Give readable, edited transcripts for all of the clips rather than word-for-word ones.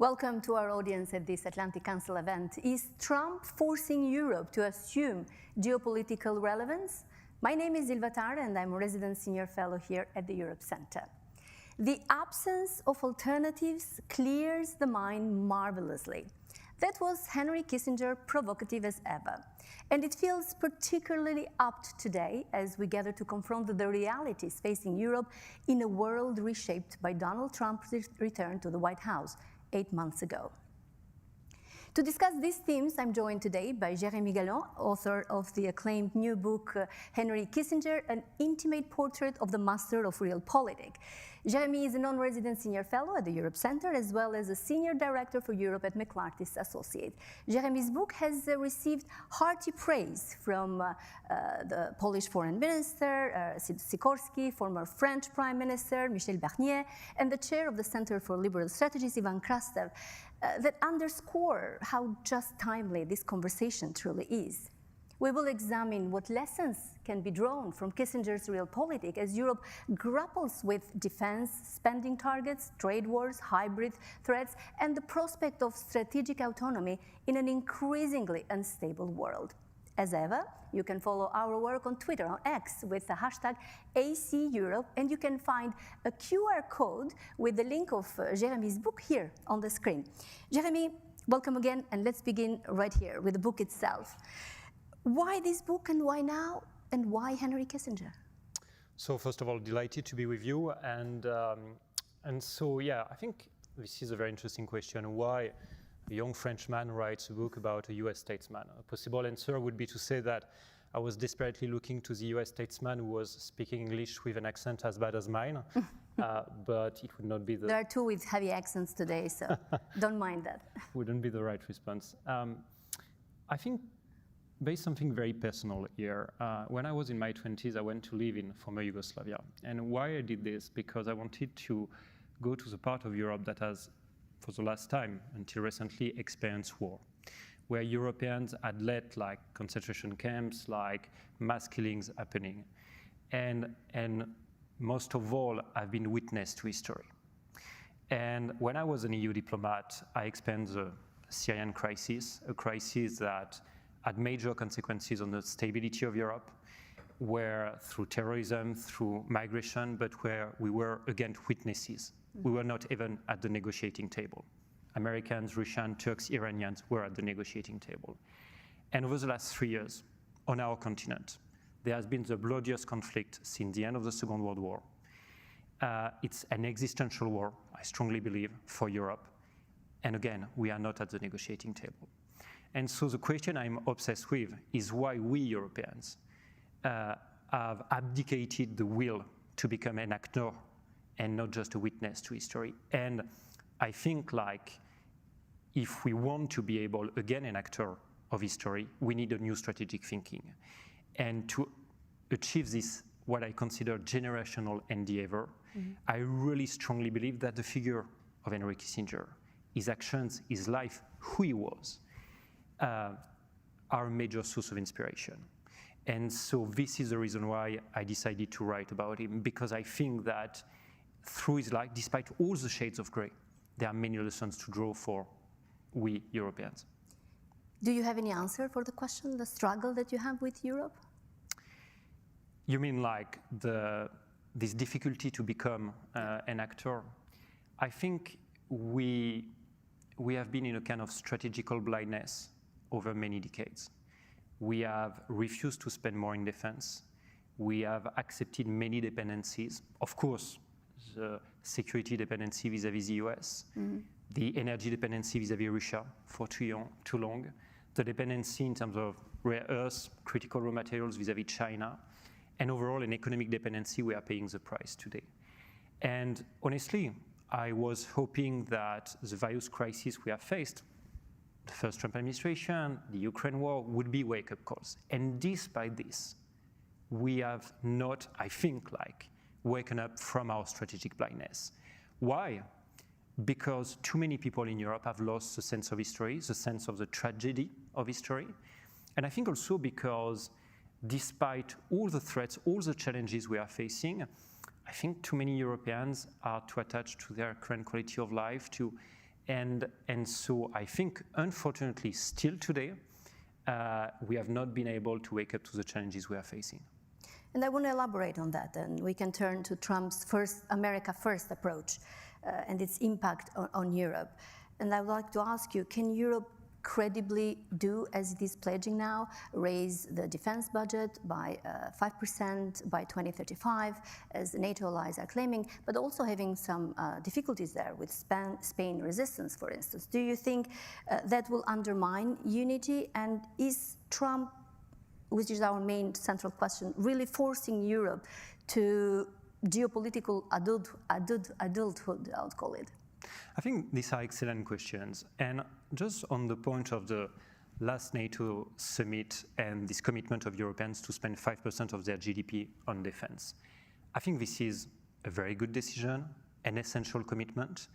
Welcome to our audience at this Atlantic Council event. Is Trump forcing Europe to assume geopolitical relevance? My name is Ilvatar and I'm a resident senior fellow here at the Europe Center. The absence of alternatives clears the mind marvelously. That was Henry Kissinger, provocative as ever. And it feels particularly apt today as we gather to confront the realities facing Europe in a world reshaped by Donald Trump's return to the White House 8 months ago. To discuss these themes, I'm joined today by Jérémy Gallon, author of the acclaimed new book, Henry Kissinger, An Intimate Portrait of the Master of Realpolitik. Jérémy is a non-resident senior fellow at the Europe Center, as well as a senior director for Europe at McClarty's Associates. Jérémy's book has received hearty praise from the Polish foreign minister, Sikorski, former French prime minister, Michel Barnier, and the chair of the Center for Liberal Strategies, Ivan Krastev, that underscore how just timely this conversation truly is. We will examine what lessons can be drawn from Kissinger's realpolitik as Europe grapples with defense spending targets, trade wars, hybrid threats, and the prospect of strategic autonomy in an increasingly unstable world. As ever, you can follow our work on Twitter, on X, with the hashtag ACEurope, and you can find a QR code with the link of Jérémy's book here on the screen. Jérémy, welcome again, and let's begin right here with the book itself. Why this book and why now, and why Henry Kissinger? So first of all, delighted to be with you, and so yeah, I think this is a very interesting question. Why a young Frenchman writes a book about a US statesman? A possible answer would be to say that I was desperately looking to the US statesman who was speaking English with an accent as bad as mine, but it would not be the... There are two with heavy accents today, so don't mind that. Wouldn't be the right response. I think there's something very personal here. When I was in my 20s, I went to live in former Yugoslavia. And why I did this? Because I wanted to go to the part of Europe that has, for the last time, until recently, experienced war, where Europeans had let like concentration camps, like mass killings happening. And most of all, I've been witness to history. And when I was an EU diplomat, I experienced the Syrian crisis, a crisis that had major consequences on the stability of Europe, where through terrorism, through migration, but where we were, again, witnesses. We were not even at the negotiating table. Americans, Russians, Turks, Iranians were at the negotiating table. And over the last 3 years, on our continent, there has been the bloodiest conflict since the end of the Second World War. It's an existential war, I strongly believe, for Europe. And again, we are not at the negotiating table. And so the question I'm obsessed with is why we Europeans have abdicated the will to become an actor and not just a witness to history. And I think like if we want to be able, again, an actor of history, we need a new strategic thinking. And to achieve this, what I consider generational endeavor, I really strongly believe that the figure of Henry Kissinger, his actions, his life, who he was, are a major source of inspiration. And so this is the reason why I decided to write about him, because I think that through his life, despite all the shades of gray, there are many lessons to draw for we Europeans. Do you have any answer for the question, the struggle that you have with Europe? You mean like this difficulty to become an actor? I think we have been in a kind of strategical blindness over many decades. We have refused to spend more in defense. We have accepted many dependencies. Of course, the security dependency vis-à-vis the US, the energy dependency vis-à-vis Russia for too long, the dependency in terms of rare earths, critical raw materials vis-à-vis China, and overall an economic dependency we are paying the price today. And honestly, I was hoping that the various crises we have faced, the first Trump administration, the Ukraine war, would be wake-up calls. And despite this, we have not, I think, like, waken up from our strategic blindness. Why? Because too many people in Europe have lost the sense of history, the sense of the tragedy of history. And I think also because despite all the threats, all the challenges we are facing, I think too many Europeans are too attached to their current quality of life, to And so I think, unfortunately, still today, we have not been able to wake up to the challenges we are facing. And I want to elaborate on that, and we can turn to Trump's America First approach and its impact on Europe. And I would like to ask you, can Europe credibly do as it is pledging now, raise the defense budget by 5% by 2035, as the NATO allies are claiming, but also having some difficulties there with Spain resistance, for instance? Do you think that will undermine unity? And is Trump, which is our main central question, really forcing Europe to geopolitical adulthood, I would call it? I think these are excellent questions. And just on the point of the last NATO summit and this commitment of Europeans to spend 5% of their GDP on defense, I think this is a very good decision, an essential commitment.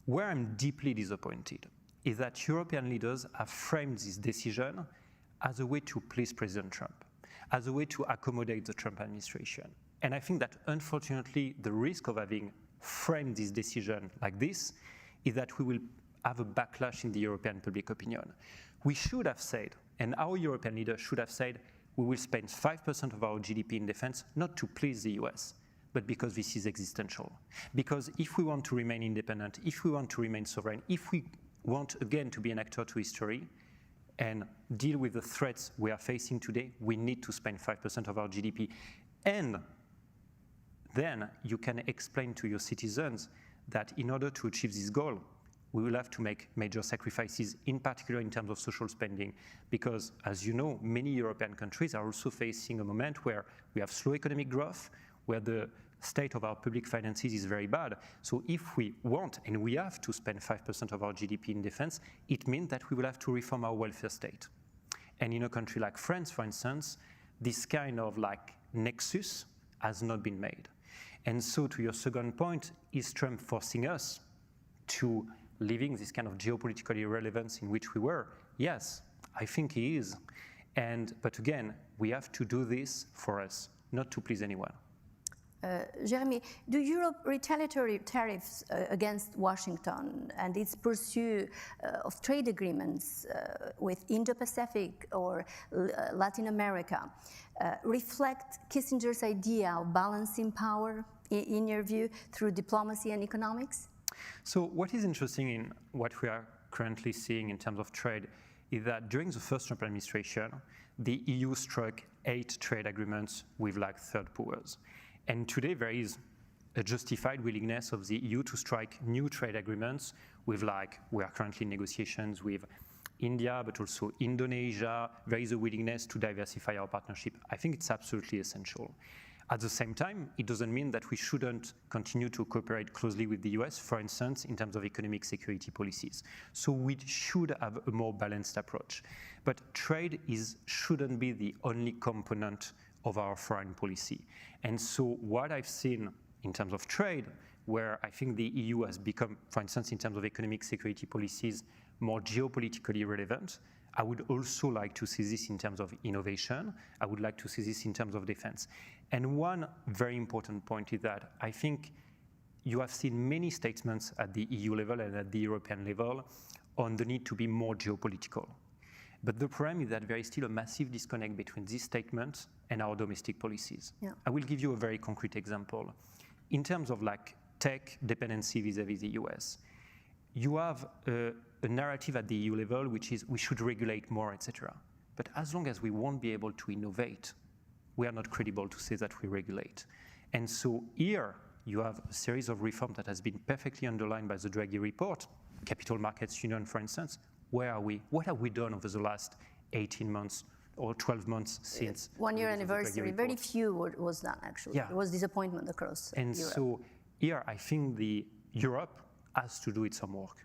Where I'm deeply disappointed is that European leaders have framed this decision as a way to please President Trump, as a way to accommodate the Trump administration. And I think that, unfortunately, the risk of having framed this decision like this is that we will have a backlash in the European public opinion. We should have said, and our European leaders should have said, we will spend 5% of our GDP in defense, not to please the US, but because this is existential. Because if we want to remain independent, if we want to remain sovereign, if we want, again, to be an actor to history and deal with the threats we are facing today, we need to spend 5% of our GDP. And then you can explain to your citizens that in order to achieve this goal, we will have to make major sacrifices, in particular in terms of social spending, because, as you know, many European countries are also facing a moment where we have slow economic growth, where the state of our public finances is very bad. So if we want, and we have to spend 5% of our GDP in defense, it means that we will have to reform our welfare state. And in a country like France, for instance, this kind of nexus has not been made. And so to your second point, is Trump forcing us to living this kind of geopolitical irrelevance in which we were? Yes, I think he is. But again, we have to do this for us, not to please anyone. Jeremy, do Europe retaliatory tariffs against Washington and its pursuit of trade agreements with Indo-Pacific or Latin America reflect Kissinger's idea of balancing power, in your view, through diplomacy and economics? So what is interesting in what we are currently seeing in terms of trade is that during the first Trump administration, the EU struck 8 trade agreements with third powers. And today there is a justified willingness of the EU to strike new trade agreements with we are currently in negotiations with India, but also Indonesia. There is a willingness to diversify our partnership. I think it's absolutely essential. At the same time, it doesn't mean that we shouldn't continue to cooperate closely with the US, for instance, in terms of economic security policies. So we should have a more balanced approach. But trade shouldn't be the only component of our foreign policy. And so what I've seen in terms of trade, where I think the EU has become, for instance, in terms of economic security policies, more geopolitically relevant, I would also like to see this in terms of innovation. I would like to see this in terms of defense. And one very important point is that I think you have seen many statements at the EU level and at the European level on the need to be more geopolitical. But the problem is that there is still a massive disconnect between these statements and our domestic policies. Yeah. I will give you a very concrete example. In terms of tech dependency vis-a-vis the US, you have a narrative at the EU level which is we should regulate more, etc. But as long as we won't be able to innovate, we are not credible to say that we regulate. And so here you have a series of reforms that has been perfectly underlined by the Draghi report, Capital Markets Union, for instance. Where are we? What have we done over the last 18 months or 12 months since? 1 year anniversary, very few was done actually. Yeah. There was disappointment across Europe. And so here I think Europe has to do its homework.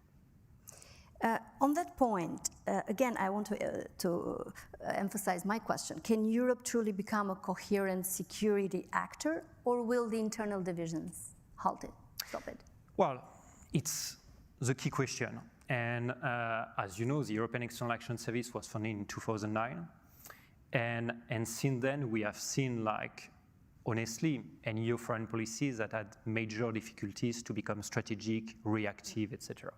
On that point, again, I want to emphasize my question. Can Europe truly become a coherent security actor, or will the internal divisions halt it, stop it? Well, it's the key question. And as you know, the European External Action Service was founded in 2009. And since then, we have seen, honestly, an EU foreign policies that had major difficulties to become strategic, reactive, etc.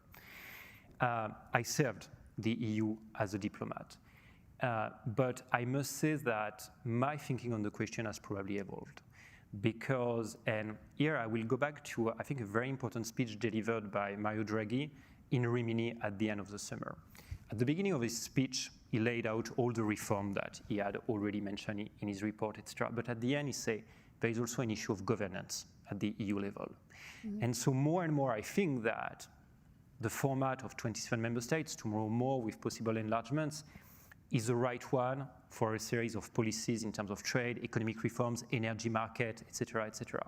I served the EU as a diplomat. But I must say that my thinking on the question has probably evolved. Because, and here I will go back to, I think, a very important speech delivered by Mario Draghi in Rimini at the end of the summer. At the beginning of his speech, he laid out all the reform that he had already mentioned in his report, etc. But at the end, he said there is also an issue of governance at the EU level. Mm-hmm. And so more and more, I think that the format of 27 member states, tomorrow more with possible enlargements, is the right one for a series of policies in terms of trade, economic reforms, energy market, etc., etc.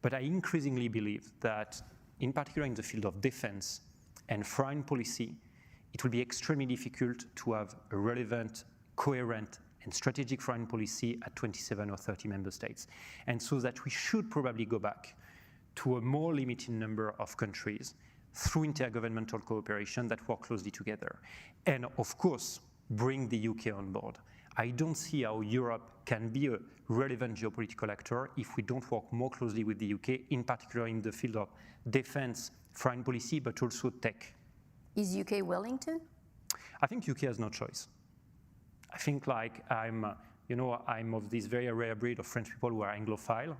But I increasingly believe that, in particular in the field of defense and foreign policy, it will be extremely difficult to have a relevant, coherent, and strategic foreign policy at 27 or 30 member states. And so that we should probably go back to a more limited number of countries through intergovernmental cooperation that work closely together. And of course, bring the UK on board. I don't see how Europe can be a relevant geopolitical actor if we don't work more closely with the UK, in particular in the field of defense, foreign policy, but also tech. Is UK willing to? I think UK has no choice. I think like I'm of this very rare breed of French people who are Anglophile.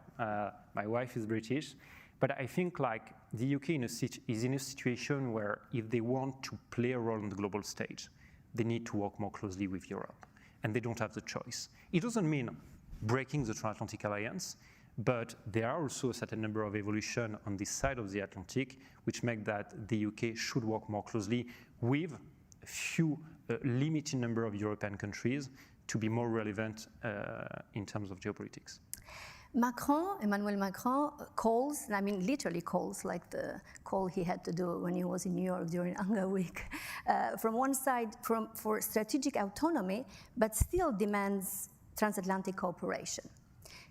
My wife is British. But I think like the UK is in a situation where if they want to play a role on the global stage, they need to work more closely with Europe, and they don't have the choice. It doesn't mean breaking the transatlantic alliance, but there are also a certain number of evolution on this side of the Atlantic, which make that the UK should work more closely with a few limited number of European countries to be more relevant in terms of geopolitics. Emmanuel Macron calls, I mean literally calls, like the call he had to do when he was in New York during Anga Week, from one side for strategic autonomy, but still demands transatlantic cooperation.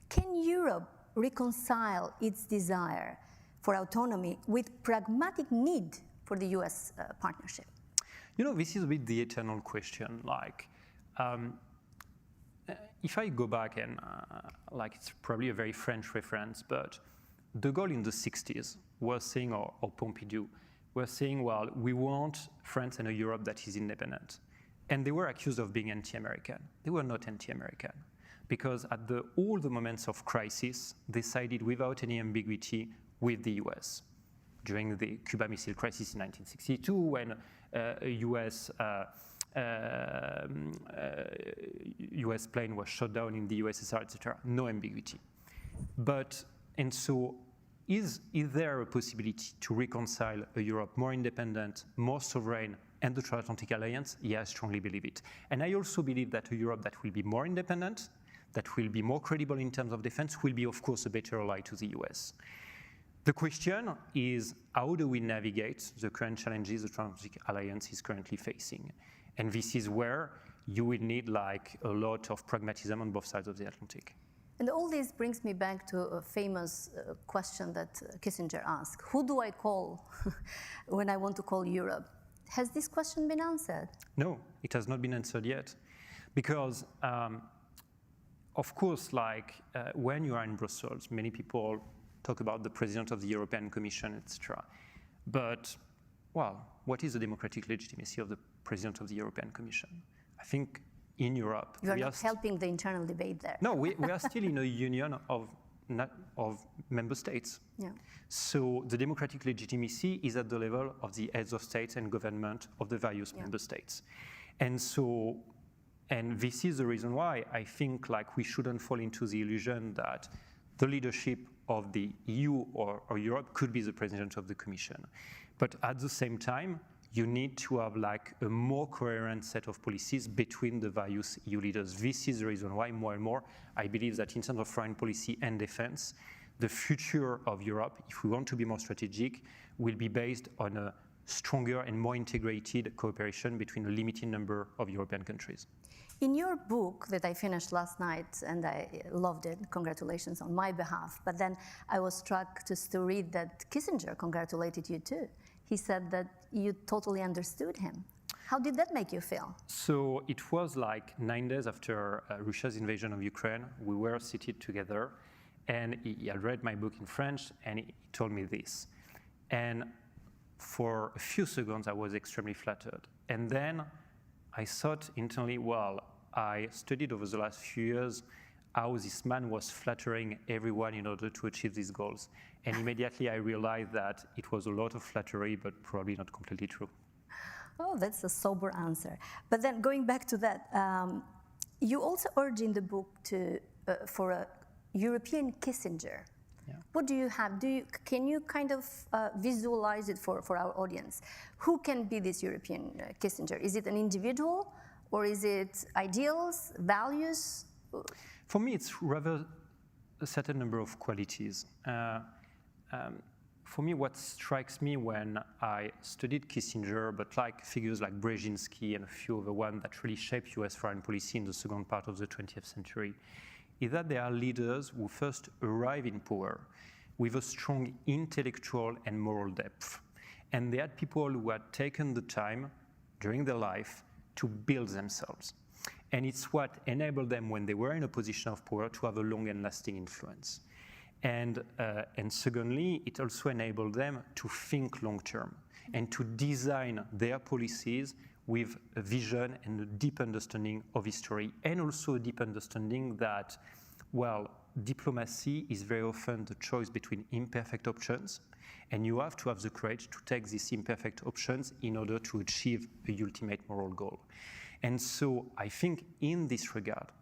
Can Europe reconcile its desire for autonomy with pragmatic need for the US partnership? You know, this is a bit the eternal question. Like, if I go back and, like, it's probably a very French reference, but de Gaulle in the 60s was saying, or Pompidou, was saying, well, we want France and a Europe that is independent. And they were accused of being anti-American. They were not anti-American, because at all the moments of crisis, they sided without any ambiguity with the US. During the Cuba Missile Crisis in 1962, when US plane was shot down in the USSR, etc. No ambiguity. But, and so, is there a possibility to reconcile a Europe more independent, more sovereign, and the transatlantic alliance? Yeah, I strongly believe it. And I also believe that a Europe that will be more independent, that will be more credible in terms of defense, will be, of course, a better ally to the US. The question is, how do we navigate the current challenges the transatlantic alliance is currently facing? And this is where you will need like a lot of pragmatism on both sides of the Atlantic. And all this brings me back to a famous question that Kissinger asked. Who do I call when I want to call Europe? Has this question been answered? No, it has not been answered yet. Because, of course, like when you are in Brussels, many people talk about the President of the European Commission, etc. But, well, what is the democratic legitimacy of the President of the European Commission? I think in Europe... You are not helping the internal debate there. No, we are still in a union of member states. Yeah. So the democratic legitimacy is at the level of the heads of states and government of the various member states. And so, and this is the reason why I think like we shouldn't fall into the illusion that the leadership of the EU or Europe could be the president of the Commission. But at the same time, you need to have like a more coherent set of policies between the various EU leaders. This is the reason why more and more I believe that in terms of foreign policy and defense, the future of Europe, if we want to be more strategic, will be based on a stronger and more integrated cooperation between a limited number of European countries. In your book that I finished last night, and I loved it, congratulations on my behalf, but then I was struck just to read that Kissinger congratulated you too. He said that you totally understood him. How did that make you feel? So it was like 9 days after Russia's invasion of Ukraine. We were seated together, and he had read my book in French, and he told me this. And for a few seconds, I was extremely flattered. And then I thought internally, well, I studied over the last few years how this man was flattering everyone in order to achieve these goals. And immediately I realized that it was a lot of flattery, but probably not completely true. Oh, that's a sober answer. But then going back to that, you also urge in the book for a European Kissinger. Yeah. What do you have? Can you kind of visualize it for our audience? Who can be this European Kissinger? Is it an individual, or is it ideals, values? For me, it's rather a certain number of qualities. For me, what strikes me when I studied Kissinger, but like figures like Brzezinski and a few other ones that really shaped US foreign policy in the second part of the 20th century, is that they are leaders who first arrive in power with a strong intellectual and moral depth. And they had people who had taken the time during their life to build themselves. And it's what enabled them, when they were in a position of power, to have a long and lasting influence. And secondly, it also enabled them to think long term and to design their policies with a vision and a deep understanding of history, and also a deep understanding that, well, diplomacy is very often the choice between imperfect options, and you have to have the courage to take these imperfect options in order to achieve the ultimate moral goal. And so I think in this regard,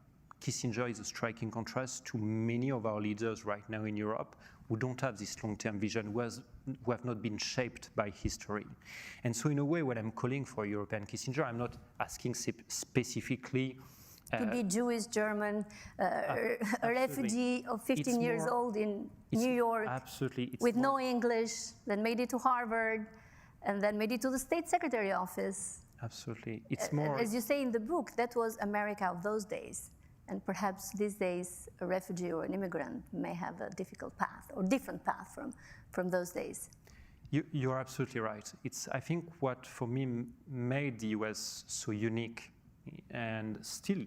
Kissinger is a striking contrast to many of our leaders right now in Europe who don't have this long-term vision, who have not been shaped by history. And so in a way, when I'm calling for a European Kissinger, I'm not asking specifically Could be Jewish, German, a refugee of 15 years old in New York, with no English, then made it to Harvard, and then made it to the State Secretary office. Absolutely. It's more, as you say in the book, that was America of those days. And perhaps these days, a refugee or an immigrant may have a difficult path or different path from those days. You're absolutely right. It's, I think, what for me made the US so unique, and still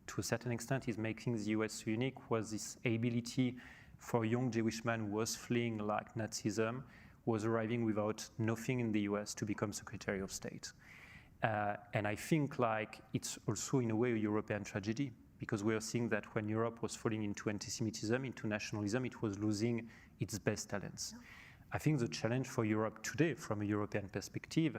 to a certain extent is making the US so unique, was this ability for a young Jewish man who was fleeing like Nazism, was arriving without nothing in the US to become Secretary of State. And I think like it's also in a way a European tragedy, because we are seeing that when Europe was falling into anti-Semitism, into nationalism, it was losing its best talents. Yeah. I think the challenge for Europe today, from a European perspective,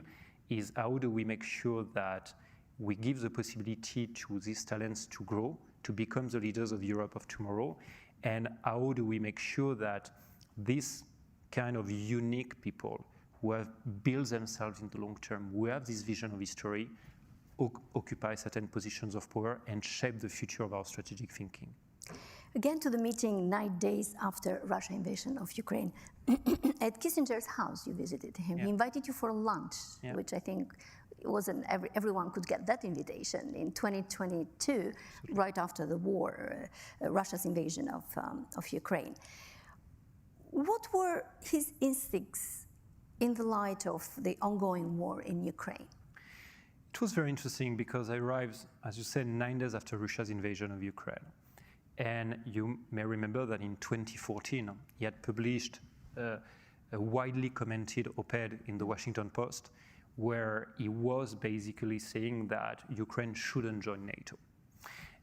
is how do we make sure that we give the possibility to these talents to grow, to become the leaders of Europe of tomorrow, and how do we make sure that these kind of unique people who have built themselves in the long term, who have this vision of history, occupy certain positions of power and shape the future of our strategic thinking. Again, to the meeting 9 days after Russia invasion of Ukraine. At Kissinger's house, you visited him. Yeah. He invited you for a lunch, yeah, which I think wasn't everyone could get that invitation in 2022, absolutely, right after the war, Russia's invasion of Ukraine. What were his instincts in the light of the ongoing war in Ukraine? It was very interesting because I arrived, as you said, 9 days after Russia's invasion of Ukraine. And you may remember that in 2014, he had published a widely commented op-ed in the Washington Post, where he was basically saying that Ukraine shouldn't join NATO.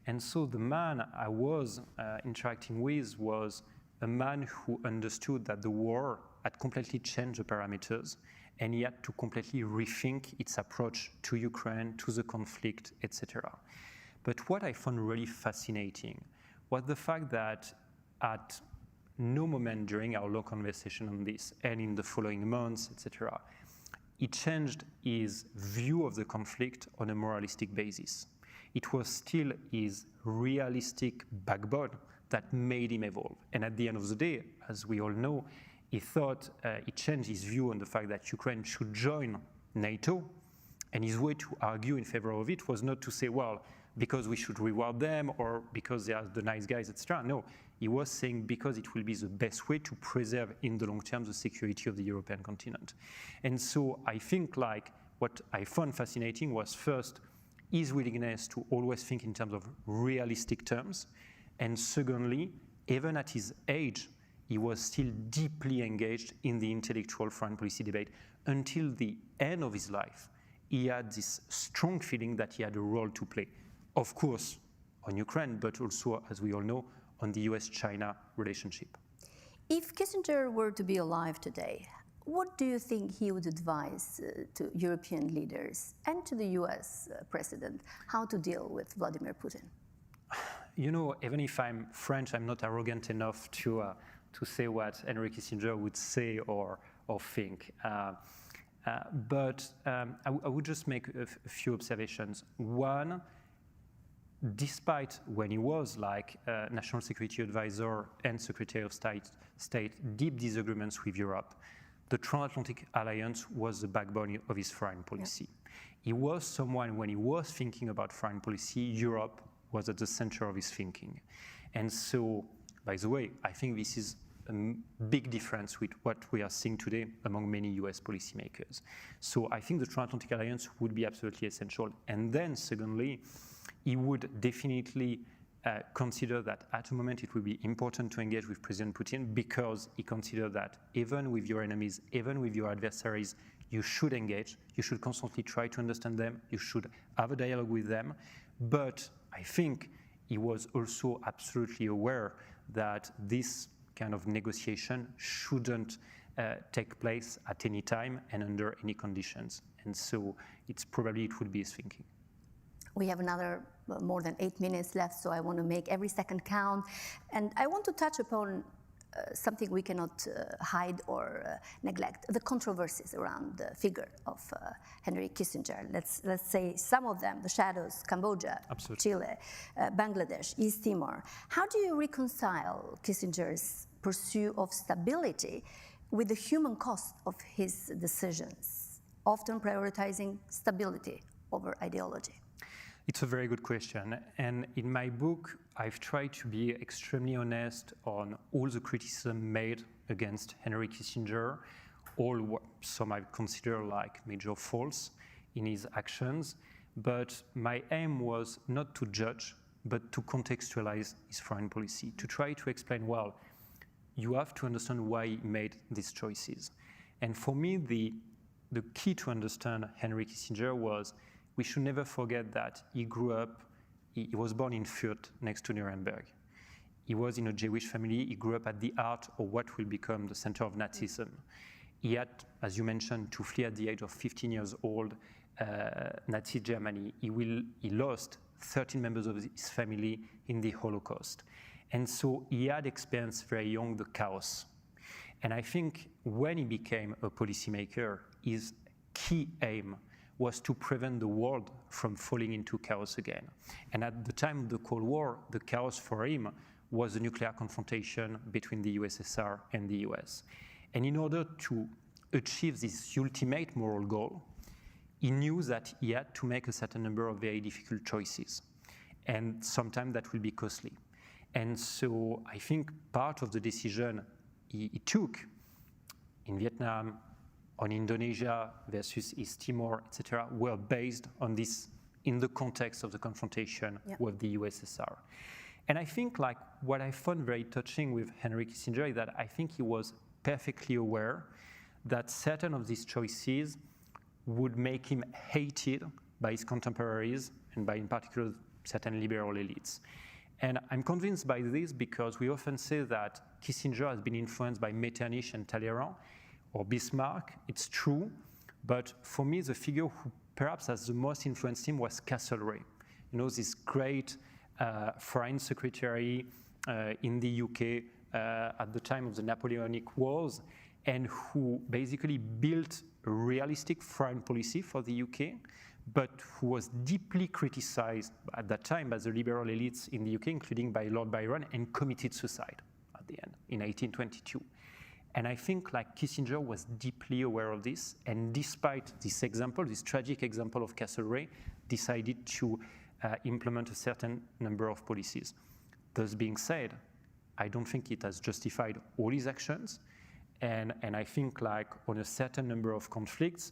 And so the man I was interacting with was a man who understood that the war had completely changed the parameters, and he had to completely rethink its approach to Ukraine, to the conflict, etc. But what I found really fascinating was the fact that at no moment during our long conversation on this, and in the following months, etc., he changed his view of the conflict on a moralistic basis. It was still his realistic backbone that made him evolve. And at the end of the day, as we all know, he thought he changed his view on the fact that Ukraine should join NATO, and his way to argue in favor of it was not to say, well, because we should reward them or because they are the nice guys, etc. No, he was saying because it will be the best way to preserve in the long term the security of the European continent. And so I think like what I found fascinating was first his willingness to always think in terms of realistic terms, and secondly, even at his age, he was still deeply engaged in the intellectual foreign policy debate. Until the end of his life, he had this strong feeling that he had a role to play. Of course, on Ukraine, but also, as we all know, on the US-China relationship. If Kissinger were to be alive today, what do you think he would advise to European leaders and to the US president how to deal with Vladimir Putin? You know, even if I'm French, I'm not arrogant enough to say what Henry Kissinger would say or think. But I would just make a few observations. One, despite when he was like National Security Advisor and Secretary of State, deep disagreements with Europe, the transatlantic alliance was the backbone of his foreign policy. Yeah. He was someone, when he was thinking about foreign policy, Europe was at the center of his thinking. And so, by the way, I think this is a big difference with what we are seeing today among many US policymakers. So I think the transatlantic alliance would be absolutely essential. And then secondly, he would definitely consider that at a moment it would be important to engage with President Putin, because he considered that even with your enemies, even with your adversaries, you should engage, you should constantly try to understand them, you should have a dialogue with them. But I think he was also absolutely aware that this kind of negotiation shouldn't take place at any time and under any conditions. And so it would be his thinking. We have another more than 8 minutes left, so I want to make every second count. And I want to touch upon something we cannot hide or neglect, the controversies around the figure of Henry Kissinger. Let's say some of them, the shadows, Cambodia, Absolutely. Chile, Bangladesh, East Timor. How do you reconcile Kissinger's pursuit of stability with the human cost of his decisions, often prioritizing stability over ideology? It's a very good question. And in my book, I've tried to be extremely honest on all the criticism made against Henry Kissinger, some I consider like major faults in his actions. But my aim was not to judge, but to contextualize his foreign policy, to try to explain, well, you have to understand why he made these choices. And for me, the key to understand Henry Kissinger was, we should never forget that he was born in Fürth, next to Nuremberg. He was in a Jewish family. He grew up at the heart of what will become the center of Nazism. He had, as you mentioned, to flee at the age of 15 years old, Nazi Germany. He lost 13 members of his family in the Holocaust. And so he had experienced very young the chaos. And I think when he became a policymaker, his key aim was to prevent the world from falling into chaos again. And at the time of the Cold War, the chaos for him was the nuclear confrontation between the USSR and the US. And in order to achieve this ultimate moral goal, he knew that he had to make a certain number of very difficult choices. And sometimes that will be costly. And so I think part of the decision he took in Vietnam, on Indonesia versus East Timor, etc., were based on this in the context of the confrontation with the USSR. And I think like what I found very touching with Henry Kissinger is that I think he was perfectly aware that certain of these choices would make him hated by his contemporaries and by in particular certain liberal elites. And I'm convinced by this because we often say that Kissinger has been influenced by Metternich and Talleyrand, or Bismarck. It's true, but for me, the figure who perhaps has the most influenced him was Castlereagh. You know, this great foreign secretary in the UK at the time of the Napoleonic Wars, and who basically built a realistic foreign policy for the UK, but who was deeply criticized at that time by the liberal elites in the UK, including by Lord Byron, and committed suicide at the end in 1822. And I think like Kissinger was deeply aware of this, and despite this example, this tragic example of Castlereagh, decided to implement a certain number of policies. Thus being said, I don't think it has justified all his actions, and I think like on a certain number of conflicts,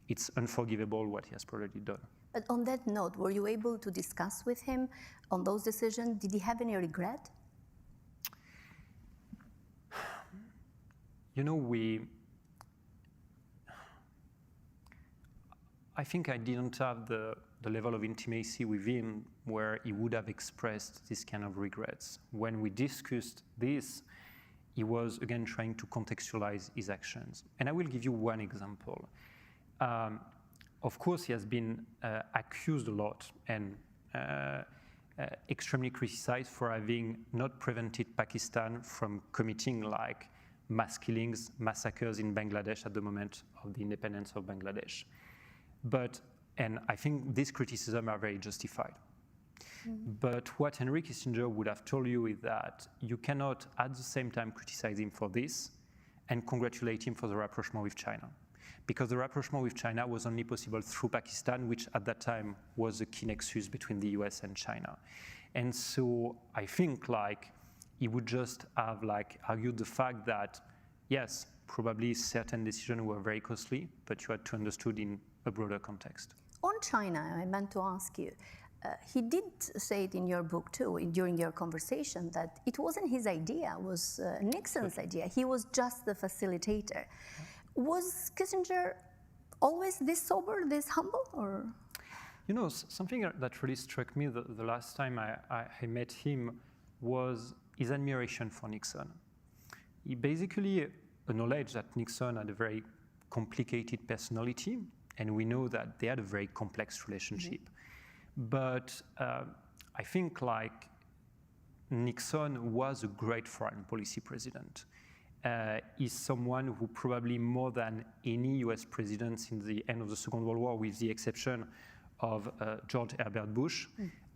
it's unforgivable what he has probably done. But on that note, were you able to discuss with him on those decisions? Did he have any regret? you know, I think I didn't have the level of intimacy with him where he would have expressed this kind of regrets. When we discussed this, he was again trying to contextualize his actions. And I will give you one example. Of course, he has been accused a lot and extremely criticized for having not prevented Pakistan from committing like mass killings, massacres in Bangladesh at the moment of the independence of Bangladesh. And I think these criticisms are very justified. But what Henry Kissinger would have told you is that you cannot at the same time criticize him for this and congratulate him for the rapprochement with China. Because the rapprochement with China was only possible through Pakistan, which at that time was the key nexus between the US and China. And so I think like he would just have like argued the fact that, yes, probably certain decisions were very costly, but you had to understood in a broader context. On China, I meant to ask you, he did say it in your book too, during your conversation, that it wasn't his idea, it was Nixon's idea. He was just the facilitator. Was Kissinger always this sober, this humble, or? You know, something that really struck me the last time I met him was his admiration for Nixon. He basically acknowledged that Nixon had a very complicated personality, and we know that they had a very complex relationship. But I think like Nixon was a great foreign policy president. He's someone who probably more than any US president since the end of the Second World War, with the exception of George Herbert Bush,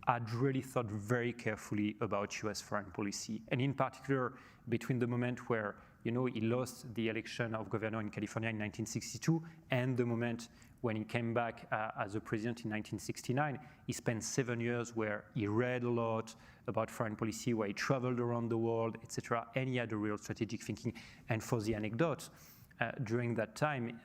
had really thought very carefully about US foreign policy. And in particular, between the moment where he lost the election of governor in California in 1962 and the moment when he came back as a president in 1969, he spent 7 years where he read a lot about foreign policy, where he traveled around the world, etc. And he had a real strategic thinking. And for the anecdote, during that time,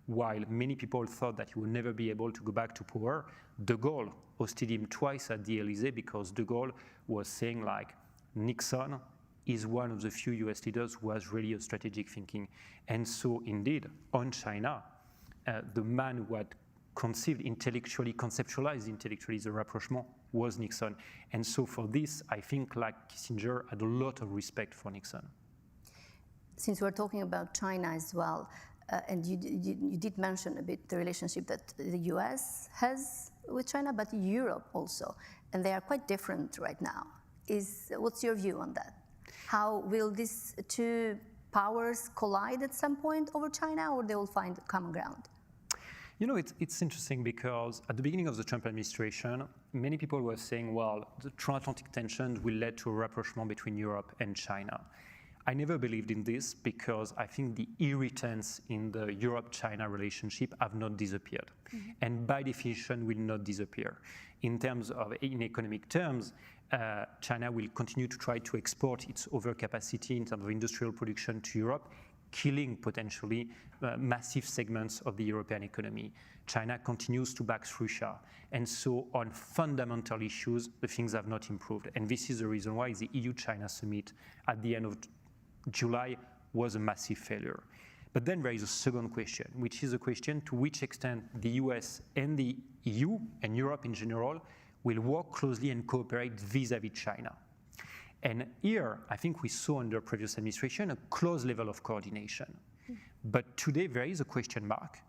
while many people thought that he would never be able to go back to power, de Gaulle hosted him twice at the Élysée because de Gaulle was saying like, Nixon is one of the few US leaders who has really a strategic thinking. And so indeed, on China, the man who had conceptualized intellectually the rapprochement was Nixon. And so for this, I think like Kissinger had a lot of respect for Nixon. Since we're talking about China as well, and you did mention a bit the relationship that the US has with China, but Europe also, and they are quite different right now. What's your view on that? How will these two powers collide at some point over China, or they will find common ground? You know, it's interesting because at the beginning of the Trump administration, many people were saying, well, the transatlantic tensions will lead to a rapprochement between Europe and China. I never believed in this because I think the irritants in the Europe-China relationship have not disappeared, and by definition will not disappear. In economic terms, China will continue to try to export its overcapacity in terms of industrial production to Europe, killing potentially massive segments of the European economy. China continues to back Russia. And so on fundamental issues, the things have not improved. And this is the reason why the EU-China summit at the end of July was a massive failure. But then there is a second question, which is a question to which extent the US and the EU and Europe in general will work closely and cooperate vis-à-vis China. And here, I think we saw under previous administration a close level of coordination. But today there is a question mark,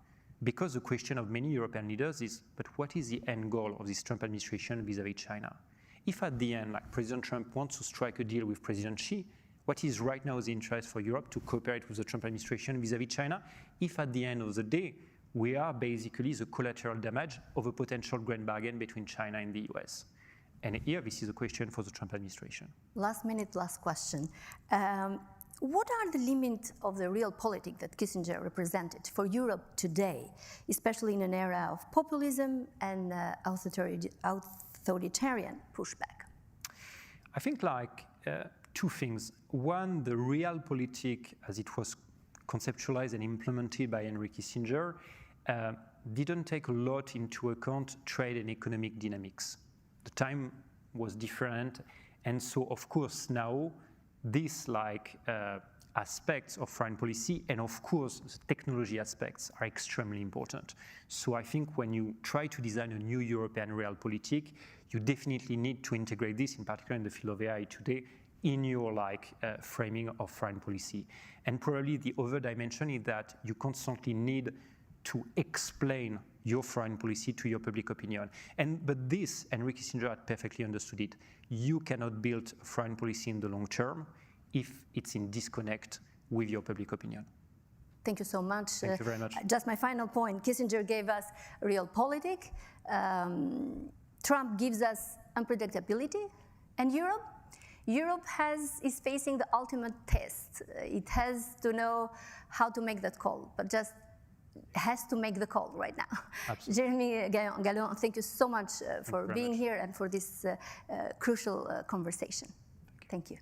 because the question of many European leaders is, but what is the end goal of this Trump administration vis-à-vis China? If at the end, like President Trump wants to strike a deal with President Xi, what is right now the interest for Europe to cooperate with the Trump administration vis-à-vis China? If at the end of the day, we are basically the collateral damage of a potential grand bargain between China and the US. And here, this is a question for the Trump administration. Last question. What are the limits of the realpolitik that Kissinger represented for Europe today, especially in an era of populism and authoritarian pushback? I think two things. One, the realpolitik, as it was conceptualized and implemented by Henry Kissinger, didn't take a lot into account trade and economic dynamics. The time was different, and so of course now this aspects of foreign policy, and of course, the technology aspects are extremely important. So I think when you try to design a new European realpolitik, you definitely need to integrate this, in particular in the field of AI today, in your framing of foreign policy. And probably the other dimension is that you constantly need to explain your foreign policy to your public opinion. But this, Henry Kissinger had perfectly understood it. You cannot build foreign policy in the long term if it's in disconnect with your public opinion. Thank you so much. Thank you very much. Just my final point, Kissinger gave us realpolitik. Trump gives us unpredictability. And Europe is facing the ultimate test. It has to know how to make that call, but just has to make the call right now. Absolutely. Jeremy Gallon, thank you so much for being here and for this crucial conversation. Thank you.